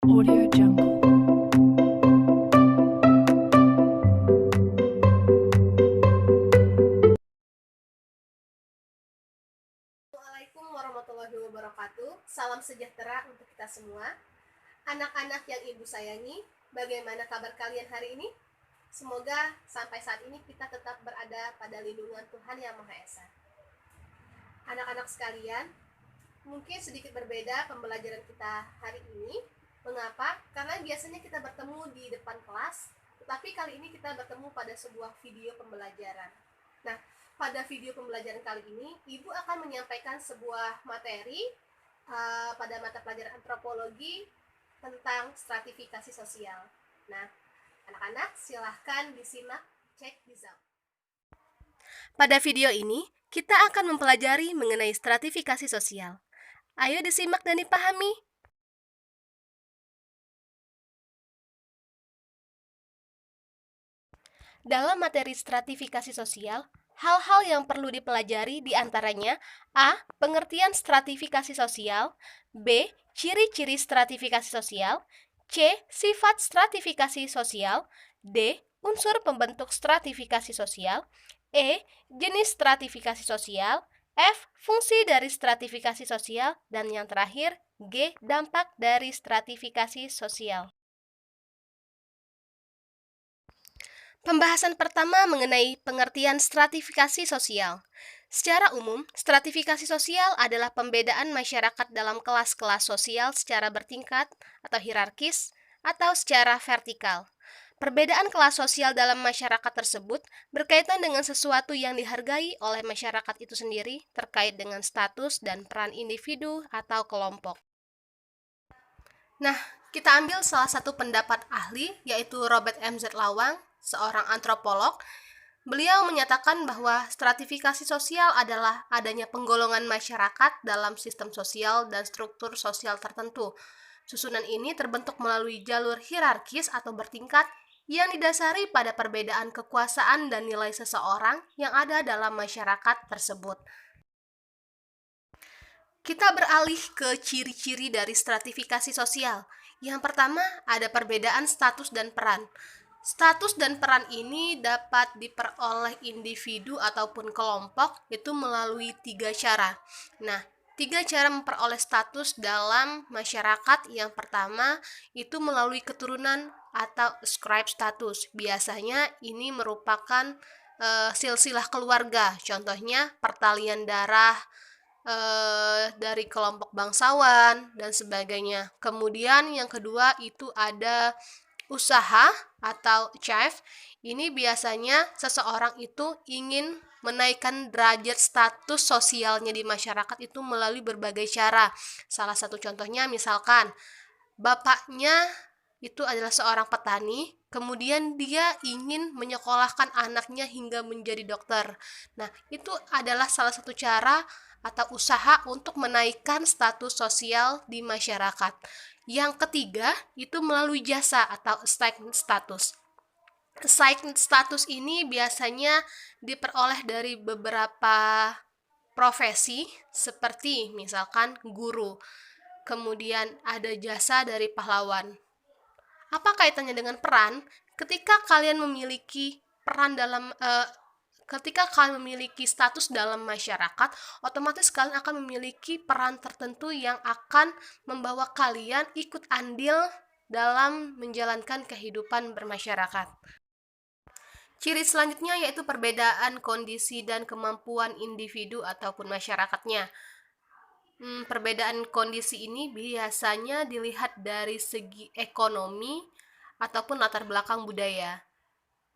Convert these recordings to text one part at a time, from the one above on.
Audio Jungle. Assalamualaikum warahmatullahi wabarakatuh. Salam sejahtera untuk kita semua. Anak-anak yang ibu sayangi, bagaimana kabar kalian hari ini? Semoga sampai saat ini kita tetap berada pada lindungan Tuhan Yang Maha Esa. Anak-anak sekalian, mungkin sedikit berbeda pembelajaran kita hari ini. Mengapa? Karena biasanya kita bertemu di depan kelas, tetapi kali ini kita bertemu pada sebuah video pembelajaran. Nah, pada video pembelajaran kali ini, Ibu akan menyampaikan sebuah materi pada mata pelajaran antropologi tentang stratifikasi sosial. Nah, anak-anak silahkan disimak, cek di Zoom. Pada video ini, kita akan mempelajari mengenai stratifikasi sosial. Ayo disimak dan dipahami. Dalam materi stratifikasi sosial, hal-hal yang perlu dipelajari diantaranya A. Pengertian stratifikasi sosial, B. Ciri-ciri stratifikasi sosial, C. Sifat stratifikasi sosial, D. Unsur pembentuk stratifikasi sosial, E. Jenis stratifikasi sosial, F. Fungsi dari stratifikasi sosial, dan yang terakhir G. Dampak dari stratifikasi sosial. Pembahasan pertama mengenai pengertian stratifikasi sosial. Secara umum, stratifikasi sosial adalah pembedaan masyarakat dalam kelas-kelas sosial secara bertingkat atau hierarkis atau secara vertikal. Perbedaan kelas sosial dalam masyarakat tersebut berkaitan dengan sesuatu yang dihargai oleh masyarakat itu sendiri terkait dengan status dan peran individu atau kelompok. Nah, kita ambil salah satu pendapat ahli, yaitu Robert M.Z. Lawang, seorang antropolog. Beliau menyatakan bahwa stratifikasi sosial adalah adanya penggolongan masyarakat dalam sistem sosial dan struktur sosial tertentu. Susunan ini terbentuk melalui jalur hierarkis atau bertingkat yang didasari pada perbedaan kekuasaan dan nilai seseorang yang ada dalam masyarakat tersebut. Kita beralih ke ciri-ciri dari stratifikasi sosial. Yang pertama, ada perbedaan status dan peran. Status dan peran ini dapat diperoleh individu ataupun kelompok itu melalui 3 cara. Nah, 3 cara memperoleh status dalam masyarakat. Yang pertama, itu melalui keturunan atau ascribe status. Biasanya ini merupakan silsilah keluarga. Contohnya, pertalian darah, dari kelompok bangsawan dan sebagainya. Kemudian yang kedua itu ada usaha atau chief. Ini biasanya seseorang itu ingin menaikkan derajat status sosialnya di masyarakat itu melalui berbagai cara. Salah satu contohnya misalkan bapaknya itu adalah seorang petani, kemudian dia ingin menyekolahkan anaknya hingga menjadi dokter. Nah, itu adalah salah satu cara atau usaha untuk menaikkan status sosial di masyarakat. Yang ketiga, itu melalui jasa atau assigned status. Assigned status ini biasanya diperoleh dari beberapa profesi, seperti misalkan guru. Kemudian ada jasa dari pahlawan. Apa kaitannya dengan peran? Ketika kalian memiliki peran dalam ketika kalian memiliki status dalam masyarakat, otomatis kalian akan memiliki peran tertentu yang akan membawa kalian ikut andil dalam menjalankan kehidupan bermasyarakat. Ciri selanjutnya yaitu perbedaan kondisi dan kemampuan individu ataupun masyarakatnya. Perbedaan kondisi ini biasanya dilihat dari segi ekonomi ataupun latar belakang budaya.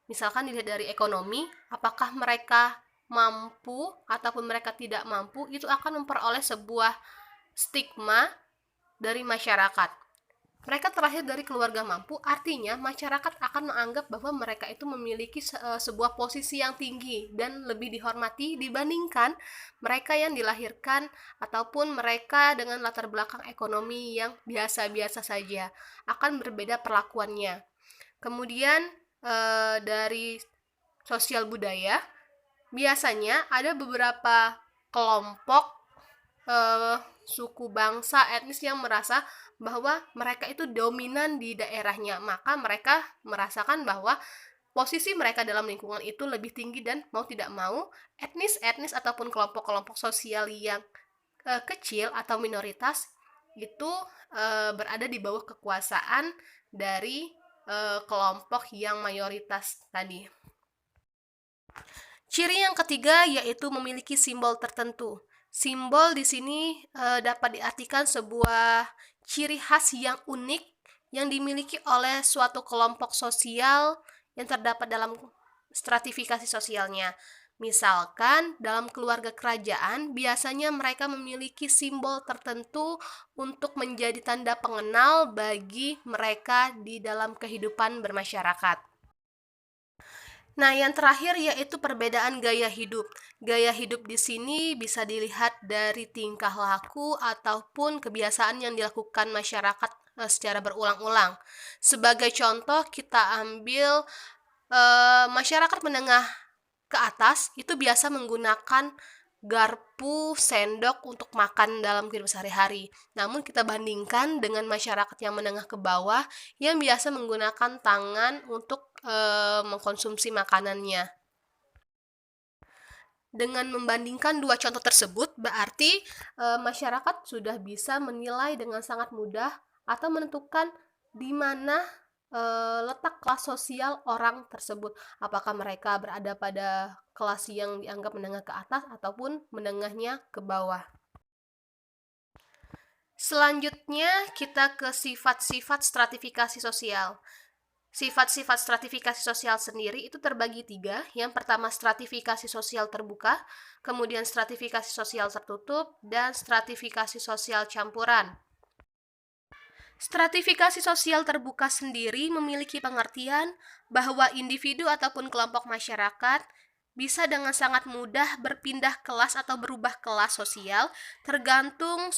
Misalkan dilihat dari ekonomi, apakah mereka mampu ataupun mereka tidak mampu, itu akan memperoleh sebuah stigma dari masyarakat. Mereka terlahir dari keluarga mampu, artinya masyarakat akan menganggap bahwa mereka itu memiliki sebuah posisi yang tinggi dan lebih dihormati dibandingkan mereka yang dilahirkan ataupun mereka dengan latar belakang ekonomi yang biasa-biasa saja. Akan berbeda perlakuannya. Kemudian dari sosial budaya, biasanya ada beberapa kelompok suku bangsa etnis yang merasa bahwa mereka itu dominan di daerahnya, maka mereka merasakan bahwa posisi mereka dalam lingkungan itu lebih tinggi dan mau tidak mau etnis-etnis ataupun kelompok-kelompok sosial yang kecil atau minoritas itu berada di bawah kekuasaan dari kelompok yang mayoritas tadi. Ciri yang ketiga yaitu memiliki simbol tertentu. Simbol di sini dapat diartikan sebuah ciri khas yang unik yang dimiliki oleh suatu kelompok sosial yang terdapat dalam stratifikasi sosialnya. Misalkan dalam keluarga kerajaan, biasanya mereka memiliki simbol tertentu untuk menjadi tanda pengenal bagi mereka di dalam kehidupan bermasyarakat. Nah, yang terakhir yaitu perbedaan gaya hidup. Gaya hidup di sini bisa dilihat dari tingkah laku ataupun kebiasaan yang dilakukan masyarakat secara berulang-ulang. Sebagai contoh, kita ambil masyarakat menengah ke atas itu biasa menggunakan garpu, sendok untuk makan dalam kehidupan sehari-hari. Namun kita bandingkan dengan masyarakat yang menengah ke bawah yang biasa menggunakan tangan untuk mengkonsumsi makanannya. Dengan membandingkan dua contoh tersebut, berarti masyarakat sudah bisa menilai dengan sangat mudah atau menentukan di mana letak kelas sosial orang tersebut. Apakah mereka berada pada kelas yang dianggap menengah ke atas ataupun menengahnya ke bawah. Selanjutnya kita ke sifat-sifat stratifikasi sosial. Sifat-sifat stratifikasi sosial sendiri itu terbagi 3. Yang pertama stratifikasi sosial terbuka, kemudian stratifikasi sosial tertutup, dan stratifikasi sosial campuran. Stratifikasi sosial terbuka sendiri memiliki pengertian bahwa individu ataupun kelompok masyarakat bisa dengan sangat mudah berpindah kelas atau berubah kelas sosial tergantung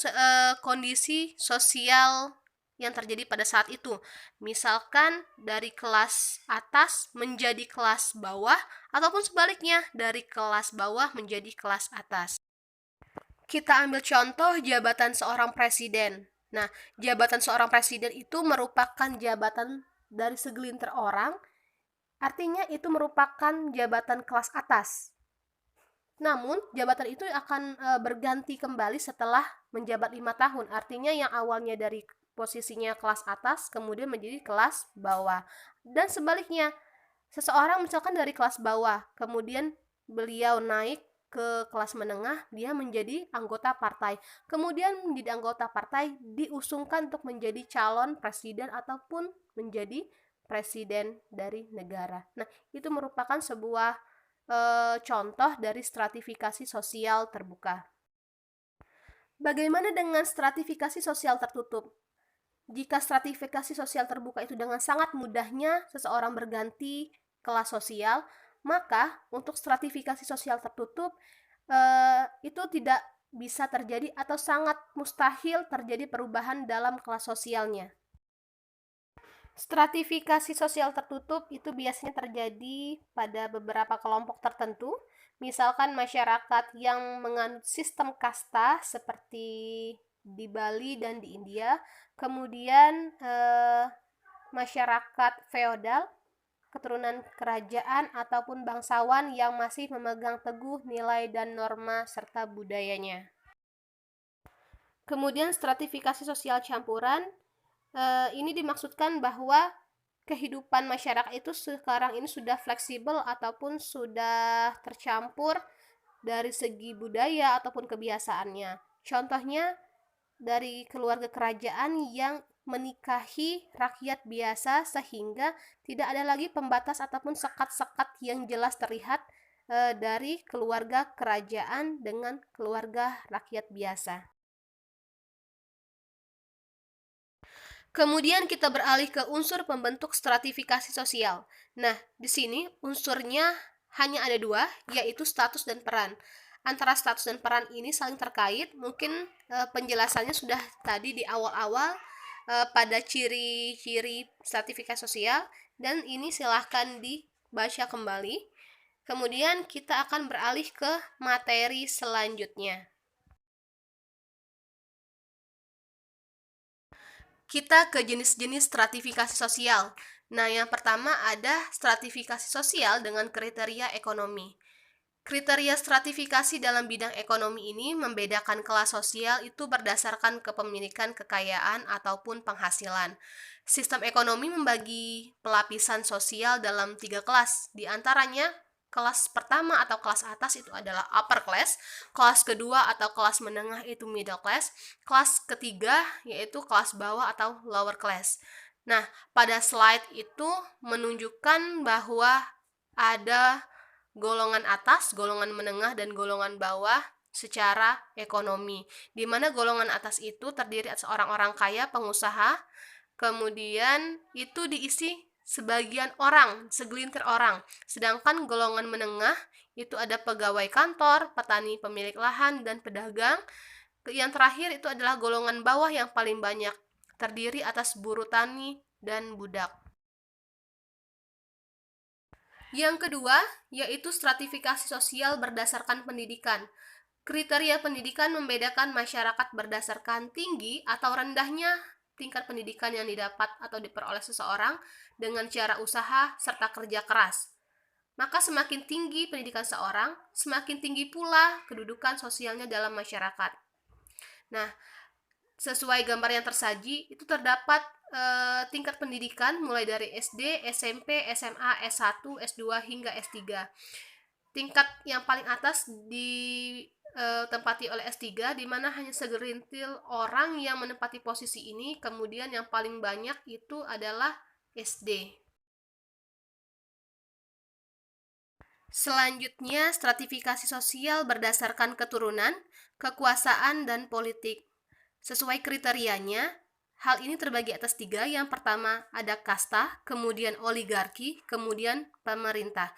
kondisi sosial yang terjadi pada saat itu. Misalkan dari kelas atas menjadi kelas bawah ataupun sebaliknya dari kelas bawah menjadi kelas atas. Kita ambil contoh jabatan seorang presiden. Nah, jabatan seorang presiden itu merupakan jabatan dari segelintir orang, artinya itu merupakan jabatan kelas atas. Namun, jabatan itu akan berganti kembali setelah menjabat 5 tahun, artinya yang awalnya dari posisinya kelas atas, kemudian menjadi kelas bawah. Dan sebaliknya, seseorang misalkan dari kelas bawah, kemudian beliau naik ke kelas menengah, dia menjadi anggota partai. Kemudian menjadi anggota partai diusungkan untuk menjadi calon presiden ataupun menjadi presiden dari negara. Nah, itu merupakan sebuah contoh dari stratifikasi sosial terbuka. Bagaimana dengan stratifikasi sosial tertutup? Jika stratifikasi sosial terbuka itu dengan sangat mudahnya seseorang berganti kelas sosial, maka untuk stratifikasi sosial tertutup itu tidak bisa terjadi atau sangat mustahil terjadi perubahan dalam kelas sosialnya. Stratifikasi sosial tertutup itu biasanya terjadi pada beberapa kelompok tertentu, misalkan masyarakat yang menganut sistem kasta seperti di Bali dan di India, kemudian masyarakat feodal, keturunan kerajaan ataupun bangsawan yang masih memegang teguh nilai dan norma serta budayanya. Kemudian stratifikasi sosial campuran, ini dimaksudkan bahwa kehidupan masyarakat itu sekarang ini sudah fleksibel ataupun sudah tercampur dari segi budaya ataupun kebiasaannya. Contohnya dari keluarga kerajaan yang menikahi rakyat biasa sehingga tidak ada lagi pembatas ataupun sekat-sekat yang jelas terlihat dari keluarga kerajaan dengan keluarga rakyat biasa. Kemudian kita beralih ke unsur pembentuk stratifikasi sosial. Nah, di sini unsurnya hanya ada 2, yaitu status dan peran. Antara status dan peran ini saling terkait. Mungkin penjelasannya sudah tadi di awal-awal pada ciri-ciri stratifikasi sosial, dan ini silahkan dibaca kembali. Kemudian kita akan beralih ke materi selanjutnya. Kita ke jenis-jenis stratifikasi sosial. Nah, yang pertama ada stratifikasi sosial dengan kriteria ekonomi. Kriteria stratifikasi dalam bidang ekonomi ini membedakan kelas sosial itu berdasarkan kepemilikan kekayaan ataupun penghasilan. Sistem ekonomi membagi pelapisan sosial dalam 3 kelas, di antaranya kelas pertama atau kelas atas itu adalah upper class, kelas kedua atau kelas menengah itu middle class, kelas ketiga yaitu kelas bawah atau lower class. Nah, pada slide itu menunjukkan bahwa ada golongan atas, golongan menengah, dan golongan bawah secara ekonomi, di mana golongan atas itu terdiri atas orang-orang kaya, pengusaha, kemudian itu diisi sebagian orang, segelintir orang, sedangkan golongan menengah itu ada pegawai kantor, petani, pemilik lahan, dan pedagang. Yang terakhir itu adalah golongan bawah yang paling banyak, terdiri atas buruh tani dan budak. Yang kedua, yaitu stratifikasi sosial berdasarkan pendidikan. Kriteria pendidikan membedakan masyarakat berdasarkan tinggi atau rendahnya tingkat pendidikan yang didapat atau diperoleh seseorang dengan cara usaha serta kerja keras. Maka semakin tinggi pendidikan seorang, semakin tinggi pula kedudukan sosialnya dalam masyarakat. Nah, sesuai gambar yang tersaji, itu terdapat tingkat pendidikan mulai dari SD, SMP, SMA, S1, S2, hingga S3. Tingkat yang paling atas ditempati oleh S3, di mana hanya segelintir orang yang menempati posisi ini, kemudian yang paling banyak itu adalah SD. Selanjutnya, stratifikasi sosial berdasarkan keturunan, kekuasaan, dan politik. Sesuai kriterianya, hal ini terbagi atas 3. Yang pertama ada kasta, kemudian oligarki, kemudian pemerintah.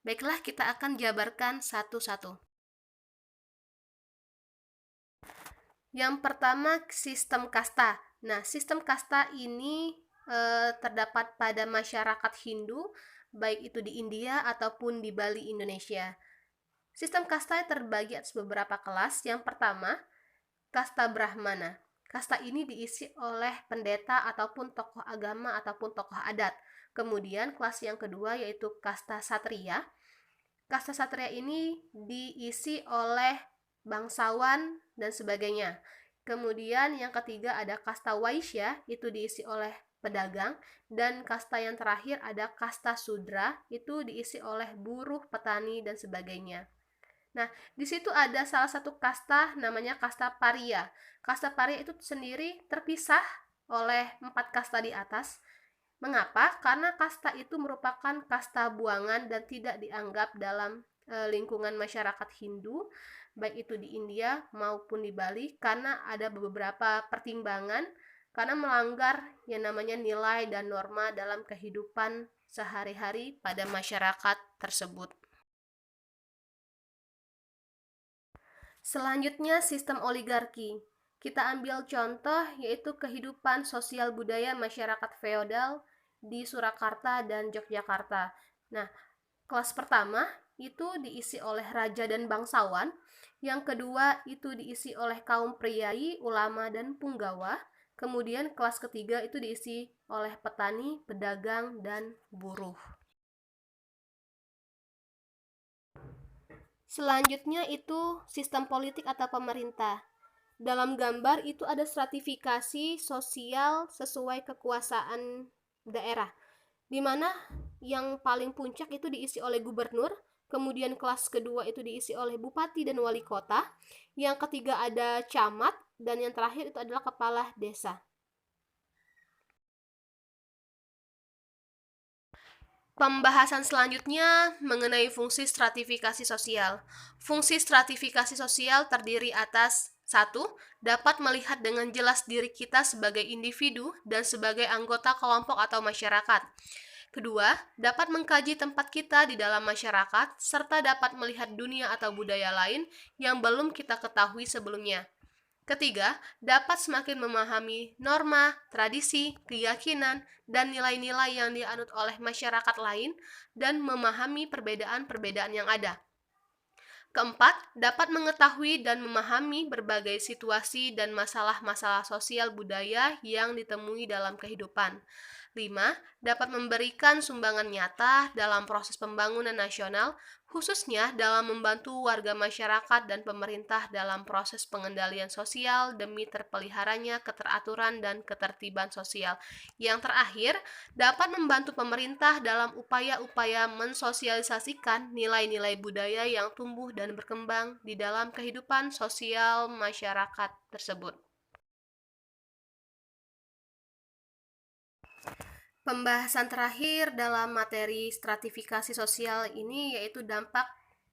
Baiklah, kita akan jabarkan satu-satu. Yang pertama, sistem kasta. Nah, sistem kasta ini terdapat pada masyarakat Hindu, baik itu di India ataupun di Bali, Indonesia. Sistem kasta terbagi atas beberapa kelas. Yang pertama, kasta Brahmana. Kasta ini diisi oleh pendeta ataupun tokoh agama ataupun tokoh adat. Kemudian kelas yang kedua yaitu kasta Satria. Kasta Satria ini diisi oleh bangsawan dan sebagainya. Kemudian yang ketiga ada kasta Waisya, itu diisi oleh pedagang, dan kasta yang terakhir ada kasta Sudra, itu diisi oleh buruh, petani, dan sebagainya. Nah, di situ ada salah satu kasta namanya kasta Paria. Kasta Paria itu sendiri terpisah oleh 4 kasta di atas. Mengapa? Karena kasta itu merupakan kasta buangan dan tidak dianggap dalam lingkungan masyarakat Hindu, baik itu di India maupun di Bali, karena ada beberapa pertimbangan karena melanggar yang namanya nilai dan norma dalam kehidupan sehari-hari pada masyarakat tersebut. Selanjutnya, sistem oligarki. Kita ambil contoh yaitu kehidupan sosial budaya masyarakat feodal di Surakarta dan Yogyakarta. Nah, kelas pertama itu diisi oleh raja dan bangsawan. Yang kedua itu diisi oleh kaum priai, ulama, dan punggawa. Kemudian kelas ketiga itu diisi oleh petani, pedagang, dan buruh. Selanjutnya itu sistem politik atau pemerintah. Dalam gambar itu ada stratifikasi sosial sesuai kekuasaan daerah, di mana yang paling puncak itu diisi oleh gubernur, kemudian kelas kedua itu diisi oleh bupati dan wali kota, yang ketiga ada camat, dan yang terakhir itu adalah kepala desa. Pembahasan selanjutnya mengenai fungsi stratifikasi sosial. Fungsi stratifikasi sosial terdiri atas 1. Dapat melihat dengan jelas diri kita sebagai individu dan sebagai anggota kelompok atau masyarakat. Kedua, dapat mengkaji tempat kita di dalam masyarakat, serta dapat melihat dunia atau budaya lain yang belum kita ketahui sebelumnya. Ketiga, dapat semakin memahami norma, tradisi, keyakinan, dan nilai-nilai yang dianut oleh masyarakat lain dan memahami perbedaan-perbedaan yang ada. Keempat, dapat mengetahui dan memahami berbagai situasi dan masalah-masalah sosial budaya yang ditemui dalam kehidupan. 5. Dapat memberikan sumbangan nyata dalam proses pembangunan nasional, khususnya dalam membantu warga masyarakat dan pemerintah dalam proses pengendalian sosial demi terpeliharanya keteraturan dan ketertiban sosial. Yang terakhir, dapat membantu pemerintah dalam upaya-upaya mensosialisasikan nilai-nilai budaya yang tumbuh dan berkembang di dalam kehidupan sosial masyarakat tersebut. Pembahasan terakhir dalam materi stratifikasi sosial ini yaitu dampak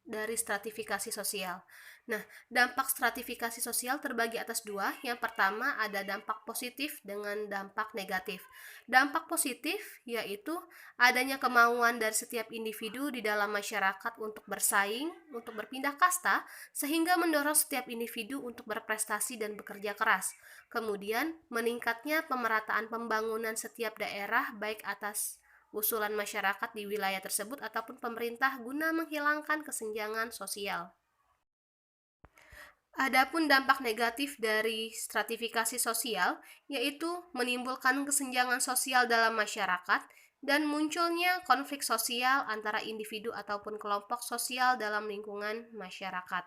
dari stratifikasi sosial. Nah, dampak stratifikasi sosial terbagi atas dua. Yang pertama ada dampak positif dengan dampak negatif. Dampak positif yaitu adanya kemauan dari setiap individu di dalam masyarakat untuk bersaing, untuk berpindah kasta, sehingga mendorong setiap individu untuk berprestasi dan bekerja keras. Kemudian, meningkatnya pemerataan pembangunan setiap daerah baik atas usulan masyarakat di wilayah tersebut ataupun pemerintah guna menghilangkan kesenjangan sosial. Adapun dampak negatif dari stratifikasi sosial yaitu menimbulkan kesenjangan sosial dalam masyarakat dan munculnya konflik sosial antara individu ataupun kelompok sosial dalam lingkungan masyarakat.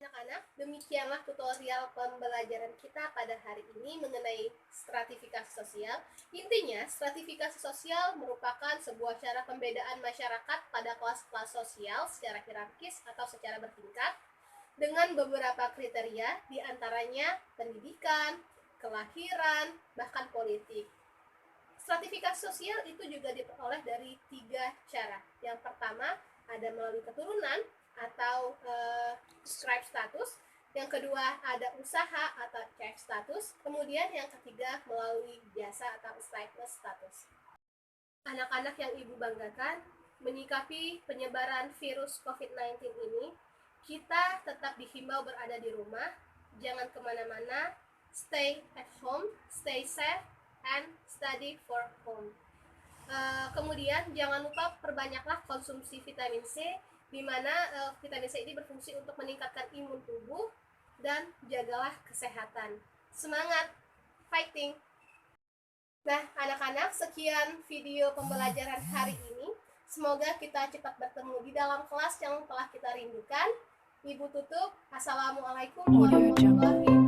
Anak-anak, demikianlah tutorial pembelajaran kita pada hari ini mengenai stratifikasi sosial. Intinya, stratifikasi sosial merupakan sebuah cara pembedaan masyarakat pada kelas-kelas sosial secara hierarkis atau secara bertingkat dengan beberapa kriteria, diantaranya pendidikan, kelahiran, bahkan politik. Stratifikasi sosial itu juga diperoleh dari 3 cara. Yang pertama, ada melalui keturunan atau scribe status. Yang kedua, ada usaha atau cash status. Kemudian yang ketiga, melalui jasa atau stateless status. Anak-anak yang ibu banggakan, menyikapi penyebaran virus COVID-19 ini, kita tetap dihimbau berada di rumah, jangan kemana-mana, stay at home, stay safe, and study for home. Kemudian jangan lupa perbanyaklah konsumsi vitamin C, di mana vitamin C ini berfungsi untuk meningkatkan imun tubuh dan jagalah kesehatan. Semangat, fighting! Nah, anak-anak, sekian video pembelajaran hari ini. Semoga kita cepat bertemu di dalam kelas yang telah kita rindukan. Ibu tutup. Assalamualaikum warahmatullahi wabarakatuh.